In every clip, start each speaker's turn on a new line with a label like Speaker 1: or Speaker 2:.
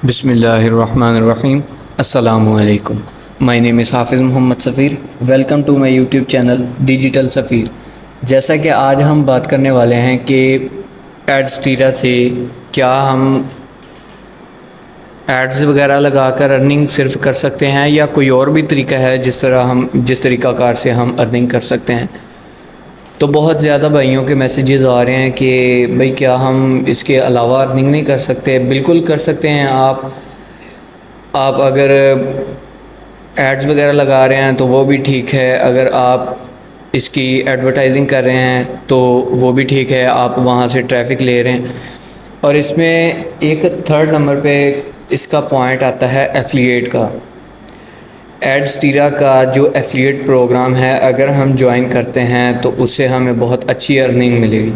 Speaker 1: बिस्मिल्लाहिर्रहमानिर्रहीम। अस्सलामुअलैकुम। My name is Hafiz Mohammad Safeer. Welcome to my YouTube channel digital Safeer. जैसा कि आज हम बात करने वाले हैं कि एड्सटीरा से क्या हम एड्स वगैरह लगाकर अर्निंग सिर्फ कर सकते हैं या कोई और भी तरीका है जिस तरीक़ाकार से हम अर्निंग कर सकते हैं। तो बहुत ज़्यादा भाइयों के मैसेजेस आ रहे हैं कि भाई क्या हम इसके अलावा अर्निंग नहीं कर सकते। बिल्कुल कर सकते हैं। आप अगर एड्स वगैरह लगा रहे हैं तो वो भी ठीक है। अगर आप इसकी एडवर्टाइजिंग कर रहे हैं तो वो भी ठीक है, आप वहाँ से ट्रैफिक ले रहे हैं। और इसमें एक थर्ड नंबर पे इसका पॉइंट आता है एफिलिएट का। एड्सटीरा का जो एफिलिएट प्रोग्राम है, अगर हम ज्वाइन करते हैं तो उससे हमें बहुत अच्छी अर्निंग मिलेगी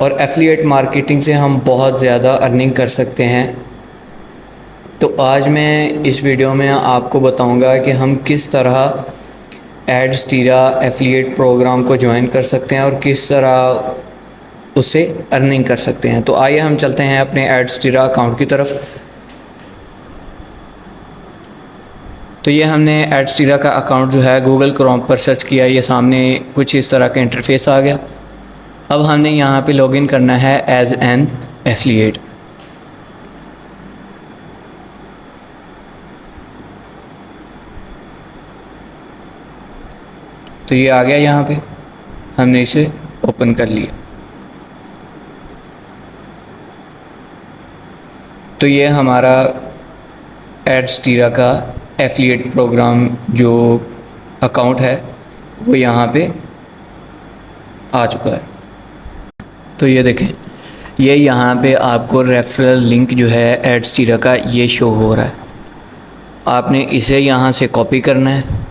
Speaker 1: और एफिलिएट मार्केटिंग से हम बहुत ज़्यादा अर्निंग कर सकते हैं। तो आज मैं इस वीडियो में आपको बताऊंगा कि हम किस तरह एड्सटीरा एफिलिएट प्रोग्राम को ज्वाइन कर सकते हैं और किस तरह उससे अर्निंग कर सकते हैं। तो आइए हम चलते हैं अपने एड्सटीरा अकाउंट की तरफ। तो ये हमने एड्सटीरा का अकाउंट जो है गूगल क्रोम पर सर्च किया, ये सामने कुछ इस तरह का इंटरफेस आ गया। अब हमने यहाँ पे लॉगिन करना है एज एन एफिलिएट। तो ये आ गया, यहाँ पे हमने इसे ओपन कर लिया। तो ये हमारा एड्सटीरा का एफिलिएट प्रोग्राम जो अकाउंट है वो यहाँ पे आ चुका है। तो ये देखें, ये यहाँ पे आपको रेफरल लिंक जो है एड्सटीरा का ये शो हो रहा है। आपने इसे यहाँ से कॉपी करना है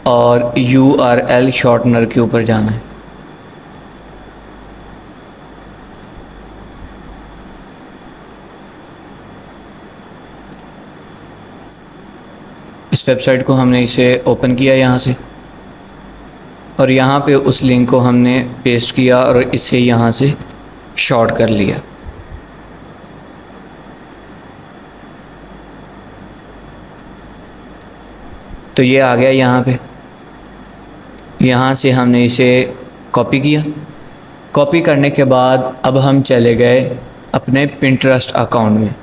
Speaker 1: और URL शॉर्टनर के ऊपर जाना है। इस वेबसाइट को हमने इसे ओपन किया यहाँ से और यहाँ पे उस लिंक को हमने पेस्ट किया और इसे यहाँ से शॉर्ट कर लिया। तो ये आ गया यहाँ पे। यहाँ से हमने इसे कॉपी किया। कॉपी करने के बाद अब हम चले गए अपने पिंटरेस्ट अकाउंट में।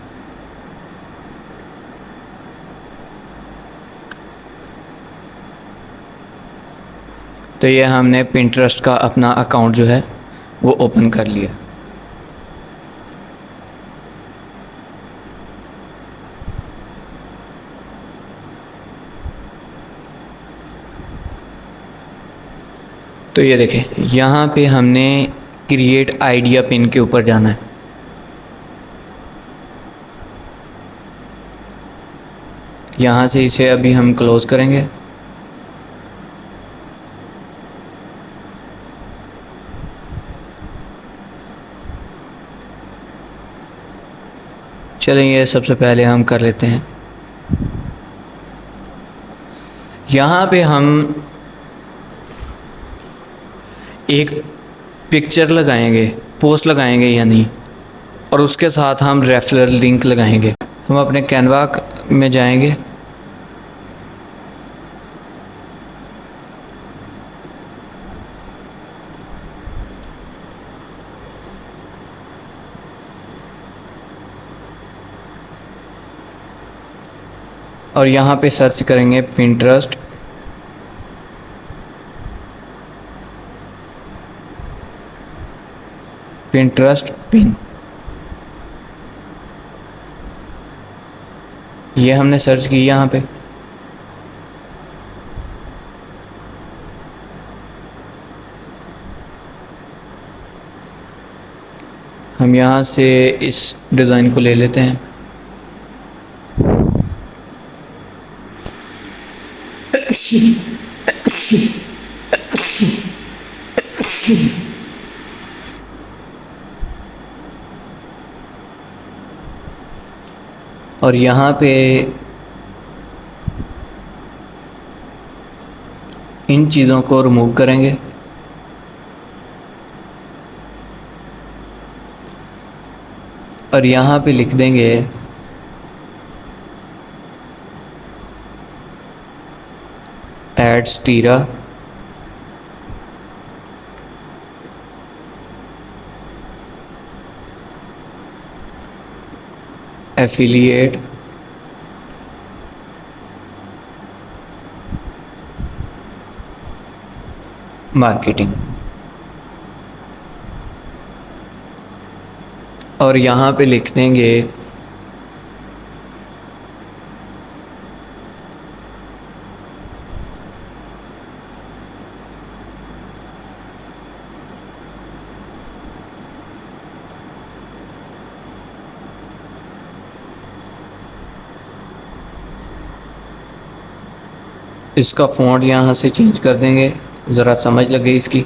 Speaker 1: तो ये हमने पिंटरेस्ट का अपना अकाउंट जो है वो ओपन कर लिया। तो ये देखें, यहाँ पे हमने क्रिएट आइडिया पिन के ऊपर जाना है। यहाँ से इसे अभी हम क्लोज़ करेंगे। चलें, ये सबसे पहले हम कर लेते हैं। यहाँ पे हम एक पिक्चर लगाएंगे, पोस्ट लगाएंगे यानी, और उसके साथ हम रेफरल लिंक लगाएंगे। हम अपने कैनवा में जाएंगे और यहाँ पे सर्च करेंगे पिंटरेस्ट। पिंटरेस्ट पिन, ये हमने सर्च की यहाँ पे। हम यहाँ से इस डिज़ाइन को ले लेते हैं। और यहाँ पे इन चीज़ों को रिमूव करेंगे। और यहाँ पे लिख देंगे एडस्टीरा एफिलिएट मार्केटिंग, और यहाँ पे लिख देंगे इसका फ़ॉन्ट यहाँ से चेंज कर देंगे, ज़रा समझ लगे इसकी।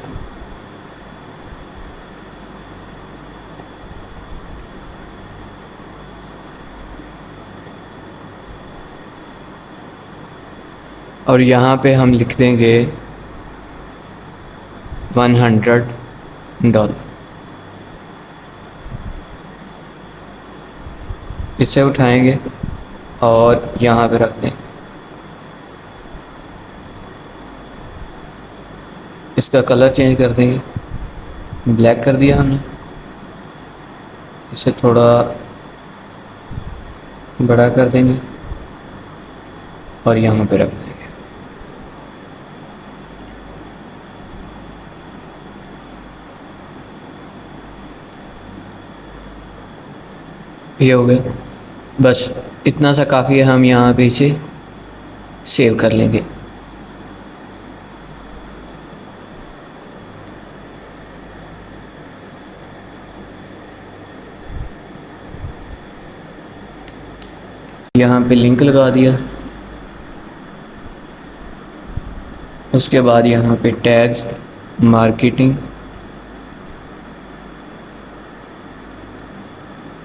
Speaker 1: और यहाँ पे हम लिख देंगे $100। इसे उठाएंगे और यहाँ पे रख दें। इसका कलर चेंज कर देंगे, ब्लैक कर दिया हमने। इसे थोड़ा बड़ा कर देंगे और यहाँ पे रख देंगे। ये हो गया, बस इतना सा काफ़ी है। हम यहाँ पे इसे सेव कर लेंगे। यहाँ पे लिंक लगा दिया। उसके बाद यहाँ पे tags, marketing,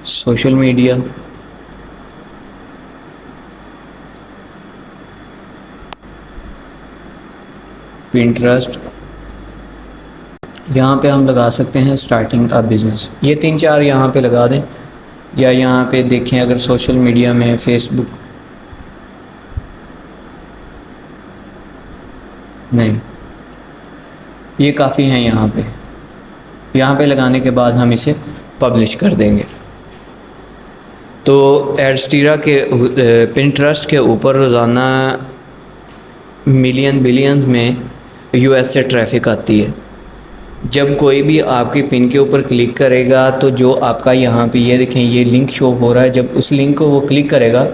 Speaker 1: social media, Pinterest, यहाँ पे हम लगा सकते हैं स्टार्टिंग अ बिज़नेस। ये 3-4 यहाँ पे लगा दें। या यहाँ पे देखें अगर सोशल मीडिया में फेसबुक, नहीं, ये काफ़ी हैं। यहाँ पे लगाने के बाद हम इसे पब्लिश कर देंगे। तो एडस्टीरा के पिंटरेस्ट के ऊपर रोज़ाना मिलियन बिलियंस में यूएस से ट्रैफिक आती है। जब कोई भी आपके पिन के ऊपर क्लिक करेगा तो जो आपका यहाँ पे ये देखें ये लिंक शो हो रहा है, जब उस लिंक को वो क्लिक करेगा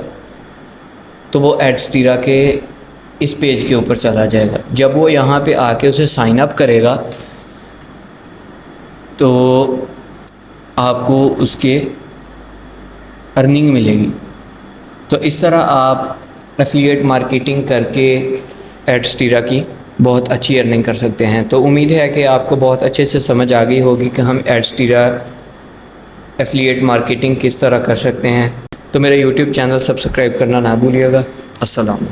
Speaker 1: तो वो एडस्टीरा के इस पेज के ऊपर चला जाएगा। जब वो यहाँ पे आके उसे साइन अप करेगा तो आपको उसके अर्निंग मिलेगी। तो इस तरह आप एफिलिएट मार्केटिंग करके एडस्टीरा की बहुत अच्छी अर्निंग कर सकते हैं। तो उम्मीद है कि आपको बहुत अच्छे से समझ आ गई होगी कि हम एडस्टीरा एफिलिएट मार्केटिंग किस तरह कर सकते हैं। तो मेरा यूट्यूब चैनल सब्सक्राइब करना ना भूलिएगा। अस्सलाम।